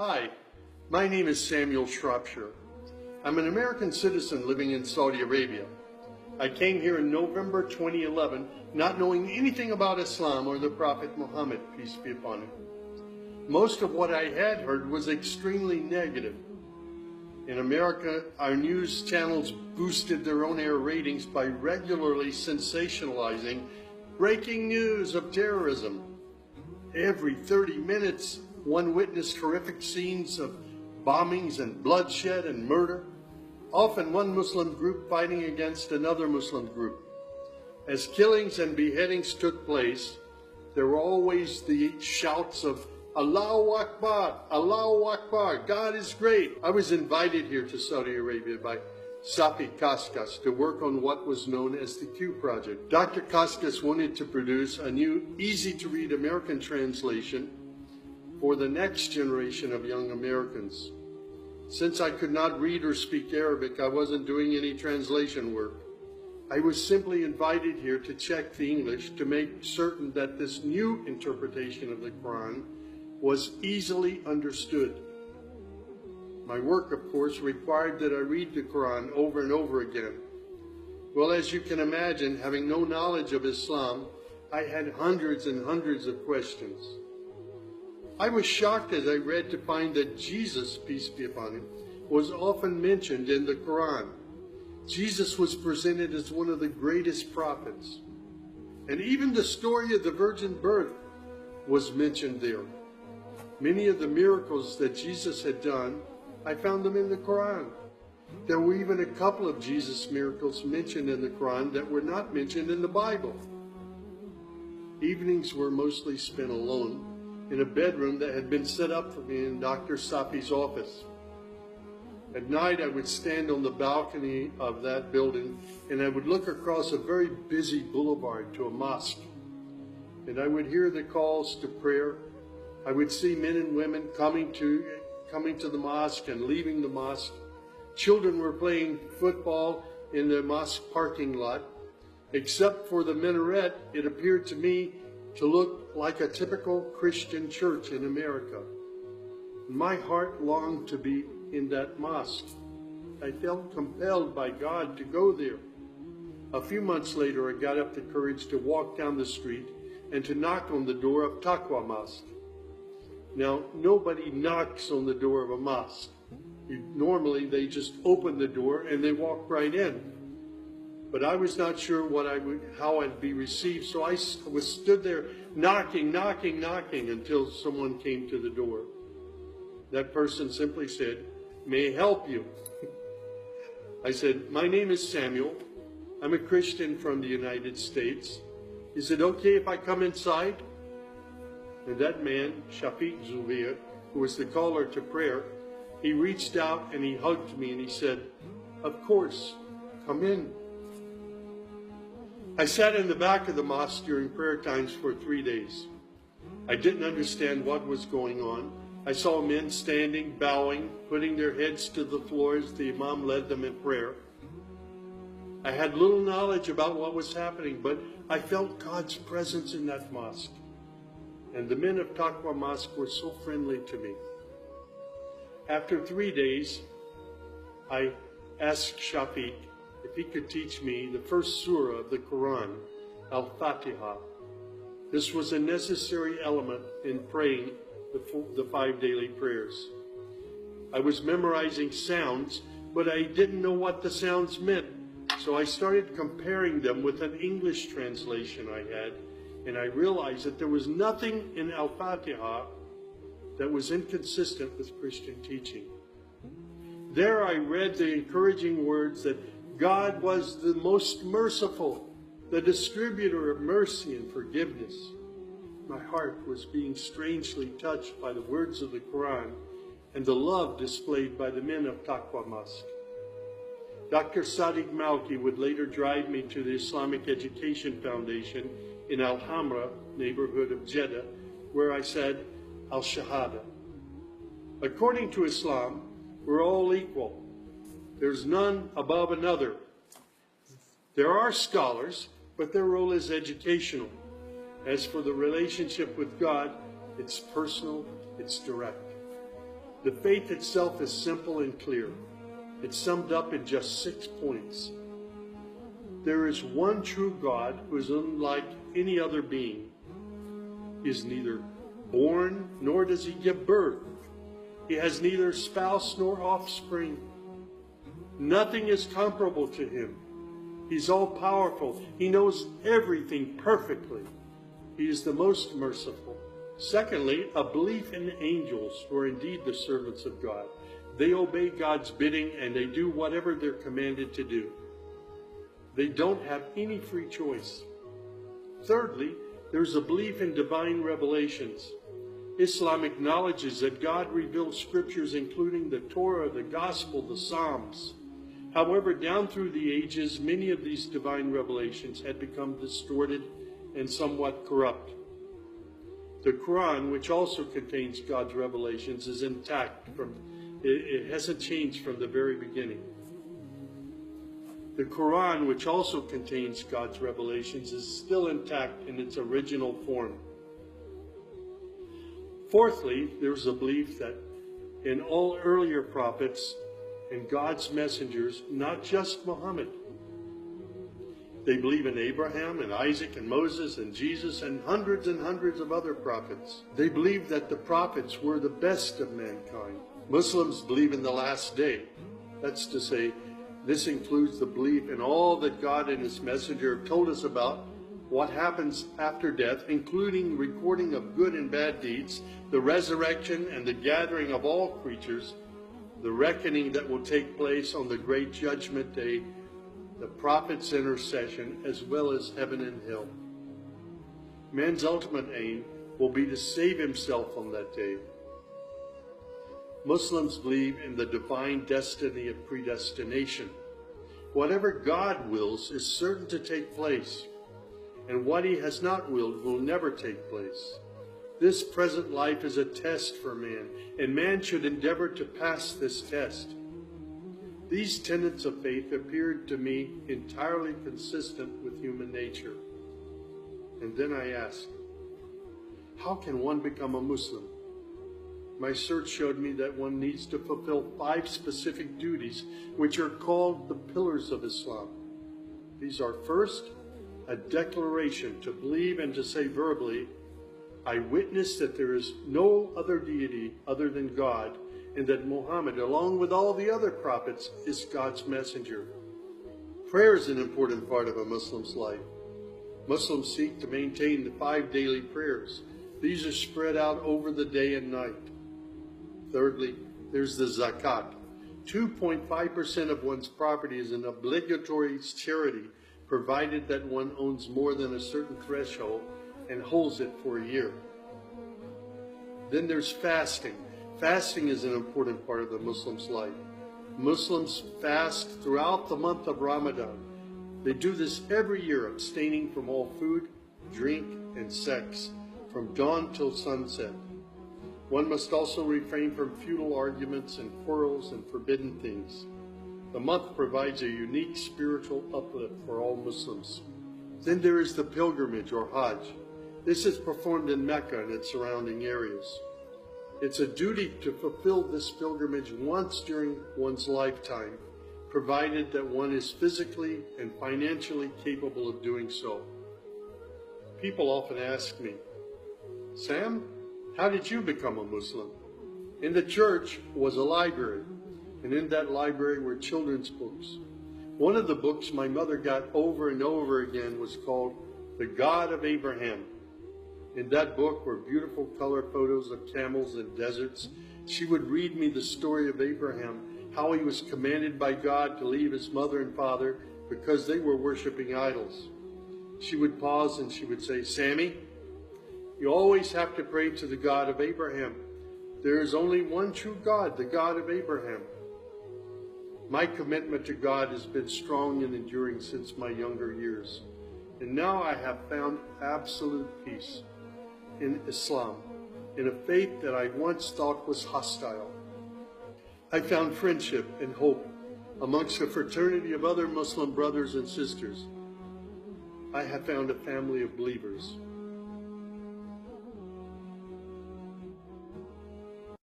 Hi, my name is Samuel Shropshire. I'm an American citizen living in Saudi Arabia. I came here in November 2011, not knowing anything about Islam or the Prophet Muhammad, peace be upon him. Most of what I had heard was extremely negative. In America, our news channels boosted their on-air ratings by regularly sensationalizing breaking news of terrorism. Every 30 minutes, one witnessed horrific scenes of bombings and bloodshed and murder, often one Muslim group fighting against another Muslim group. As killings and beheadings took place, there were always the shouts of Allahu Akbar, Allahu Akbar, God is great. I was invited here to Saudi Arabia by Safi Kaskas to work on what was known as the Q Project. Dr. Kaskas wanted to produce a new, easy-to-read American translation for the next generation of young Americans. Since I could not read or speak Arabic, I wasn't doing any translation work. I was simply invited here to check the English to make certain that this new interpretation of the Quran was easily understood. My work, of course, required that I read the Quran over and over again. Well, as you can imagine, having no knowledge of Islam, I had hundreds and hundreds of questions. I was shocked as I read to find that Jesus, peace be upon him, was often mentioned in the Quran. Jesus was presented as one of the greatest prophets. And even the story of the virgin birth was mentioned there. Many of the miracles that Jesus had done, I found them in the Quran. There were even a couple of Jesus miracles mentioned in the Quran that were not mentioned in the Bible. Evenings were mostly spent alone in a bedroom that had been set up for me in Dr. Safi's office. At night, I would stand on the balcony of that building and I would look across a very busy boulevard to a mosque. And I would hear the calls to prayer. I would see men and women coming to the mosque and leaving the mosque. Children were playing football in the mosque parking lot. Except for the minaret, it appeared to me to look like a typical Christian church in America. My heart longed to be in that mosque. I felt compelled by God to go there. A few months later, I got up the courage to walk down the street and to knock on the door of Taqwa Mosque. Now, nobody knocks on the door of a mosque. Normally, they just open the door and they walk right in. But I was not sure how I'd be received, so I stood there knocking until someone came to the door. That person simply said, "May I help you?" I said, "My name is Samuel. I'm a Christian from the United States. Is it okay if I come inside?" And that man, Shafiq Zubir, who was the caller to prayer, he reached out and he hugged me and he said, "Of course, come in." I sat in the back of the mosque during prayer times for 3 days. I didn't understand what was going on. I saw men standing, bowing, putting their heads to the floor as the Imam led them in prayer. I had little knowledge about what was happening, but I felt God's presence in that mosque. And the men of Taqwa Mosque were so friendly to me. After 3 days, I asked Shafiq if he could teach me the first surah of the Quran, Al-Fatiha. This was a necessary element in praying the 5 daily prayers. I was memorizing sounds, but I didn't know what the sounds meant. So I started comparing them with an English translation I had, and I realized that there was nothing in Al-Fatiha that was inconsistent with Christian teaching. There I read the encouraging words that God was the most merciful, the distributor of mercy and forgiveness. My heart was being strangely touched by the words of the Quran and the love displayed by the men of Taqwa Mosque. Dr. Sadiq Malki would later drive me to the Islamic Education Foundation in Al-Hamra, neighborhood of Jeddah, where I said Al-Shahada. According to Islam, we're all equal. There's none above another. There are scholars, but their role is educational. As for the relationship with God, it's personal, it's direct. The faith itself is simple and clear. It's summed up in just 6 points. There is one true God who is unlike any other being. He is neither born, nor does he give birth. He has neither spouse nor offspring. Nothing is comparable to him. He's all-powerful. He knows everything perfectly. He is the most merciful. Secondly, a belief in angels, who are indeed the servants of God. They obey God's bidding and they do whatever they're commanded to do. They don't have any free choice. Thirdly, there's a belief in divine revelations. Islam acknowledges that God revealed scriptures including the Torah, the Gospel, the Psalms. However, down through the ages, many of these divine revelations had become distorted and somewhat corrupt. The Quran, which also contains God's revelations, is intact. It hasn't changed from the very beginning. The Quran, which also contains God's revelations, is still intact in its original form. Fourthly, there's a belief that in all earlier prophets and God's messengers, not just Muhammad. They believe in Abraham and Isaac and Moses and Jesus and hundreds of other prophets. They believe that the prophets were the best of mankind. Muslims believe in the last day. That's to say, this includes the belief in all that God and his messenger have told us about what happens after death, including recording of good and bad deeds, the resurrection and the gathering of all creatures, the reckoning that will take place on the great judgment day, the prophet's intercession, as well as heaven and hell. Man's ultimate aim will be to save himself on that day. Muslims believe in the divine destiny of predestination. Whatever God wills is certain to take place, and what he has not willed will never take place. This present life is a test for man, and man should endeavor to pass this test. These tenets of faith appeared to me entirely consistent with human nature. And then I asked, how can one become a Muslim? My search showed me that one needs to fulfill 5 specific duties, which are called the pillars of Islam. These are: first, a declaration to believe and to say verbally, I witness that there is no other deity other than God, and that Muhammad, along with all the other prophets, is God's messenger. Prayer is an important part of a Muslim's life. Muslims seek to maintain the 5 daily prayers. These are spread out over the day and night. Thirdly, there's the zakat. 2.5% of one's property is an obligatory charity, provided that one owns more than a certain threshold and holds it for a year. Then there's fasting. Fasting is an important part of the Muslim's life. Muslims fast throughout the month of Ramadan. They do this every year, abstaining from all food, drink, and sex, from dawn till sunset. One must also refrain from futile arguments and quarrels and forbidden things. The month provides a unique spiritual uplift for all Muslims. Then there is the pilgrimage, or Hajj. This is performed in Mecca and its surrounding areas. It's a duty to fulfill this pilgrimage once during one's lifetime, provided that one is physically and financially capable of doing so. People often ask me, Sam, how did you become a Muslim? In the church was a library, and in that library were children's books. One of the books my mother got over and over again was called The God of Abraham. In that book were beautiful color photos of camels and deserts. She would read me the story of Abraham, how he was commanded by God to leave his mother and father because they were worshiping idols. She would pause and she would say, Sammy, you always have to pray to the God of Abraham. There is only one true God, the God of Abraham. My commitment to God has been strong and enduring since my younger years. And now I have found absolute peace in Islam, in a faith that I once thought was hostile. I found friendship and hope amongst a fraternity of other Muslim brothers and sisters. I have found a family of believers.